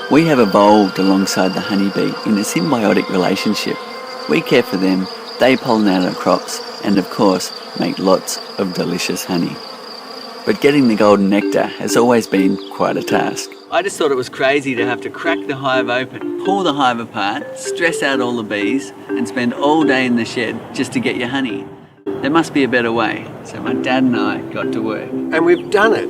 We have evolved alongside the honeybee in a symbiotic relationship. We care for them, they pollinate our crops, and of course, make lots of delicious honey. But getting the golden nectar has always been quite a task. I just thought it was crazy to have to crack the hive open, pull the hive apart, stress out all the bees, and spend all day in the shed just to get your honey. There must be a better way, so my dad and I got to work. And we've done it.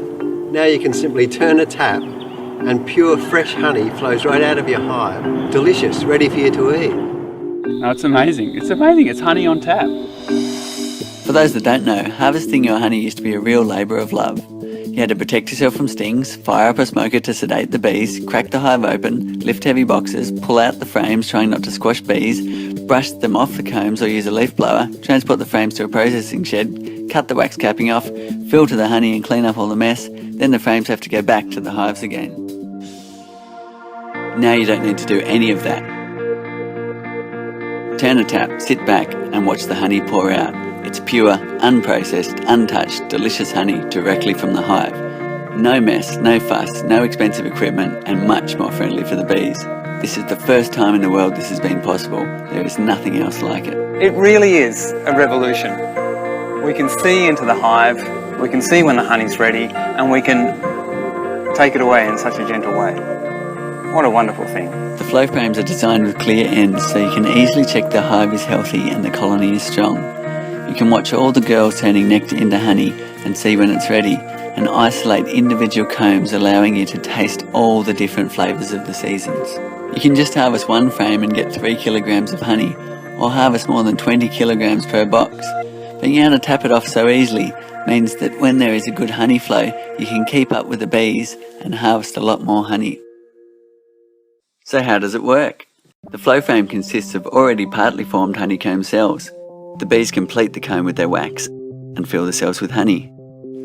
Now you can simply turn a tap and pure fresh honey flows right out of your hive. Delicious, ready for you to eat. Oh, it's amazing. It's amazing. It's honey on tap. For those that don't know, harvesting your honey used to be a real labour of love. You had to protect yourself from stings, fire up a smoker to sedate the bees, crack the hive open, lift heavy boxes, pull out the frames trying not to squash bees, brush them off the combs or use a leaf blower, transport the frames to a processing shed, cut the wax capping off, filter the honey and clean up all the mess, then the frames have to go back to the hives again. Now you don't need to do any of that. Turn a tap, sit back and watch the honey pour out. It's pure, unprocessed, untouched, delicious honey directly from the hive. No mess, no fuss, no expensive equipment and much more friendly for the bees. This is the first time in the world this has been possible. There is nothing else like it. It really is a revolution. We can see into the hive, we can see when the honey's ready, and we can take it away in such a gentle way. What a wonderful thing. The flow frames are designed with clear ends so you can easily check the hive is healthy and the colony is strong. You can watch all the girls turning nectar into honey and see when it's ready, and isolate individual combs allowing you to taste all the different flavours of the seasons. You can just harvest one frame and get 3 kilograms of honey, or harvest more than 20 kilograms per box. Being able to tap it off so easily means that when there is a good honey flow, you can keep up with the bees and harvest a lot more honey. So how does it work? The flow frame consists of already partly formed honeycomb cells. The bees complete the comb with their wax and fill the cells with honey,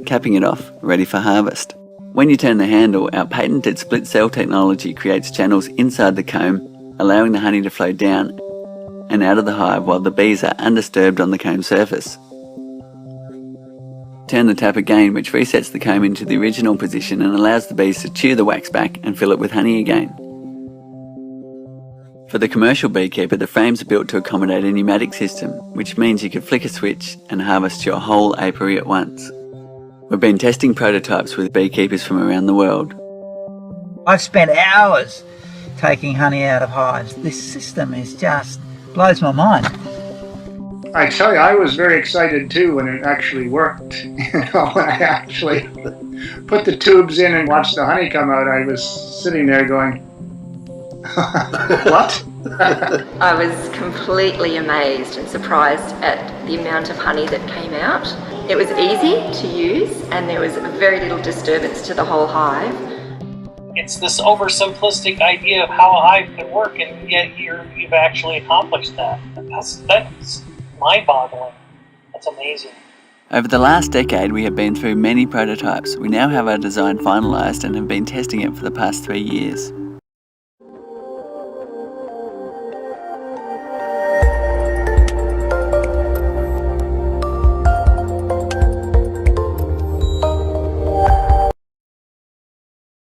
capping it off, ready for harvest. When you turn the handle, our patented split cell technology creates channels inside the comb, allowing the honey to flow down and out of the hive while the bees are undisturbed on the comb surface. Turn the tap again, which resets the comb into the original position and allows the bees to chew the wax back and fill it with honey again. For the commercial beekeeper, the frames are built to accommodate a pneumatic system, which means you can flick a switch and harvest your whole apiary at once. We've been testing prototypes with beekeepers from around the world. I've spent hours taking honey out of hives. This system is just blows my mind. I tell you, I was very excited too when it actually worked. When I actually put the tubes in and watched the honey come out, I was sitting there going, what? I was completely amazed and surprised at the amount of honey that came out. It was easy to use and there was very little disturbance to the whole hive. It's this oversimplistic idea of how a hive can work, and yet you've actually accomplished that. That's mind-boggling. That's amazing. Over the last decade, we have been through many prototypes. We now have our design finalised and have been testing it for the past 3 years.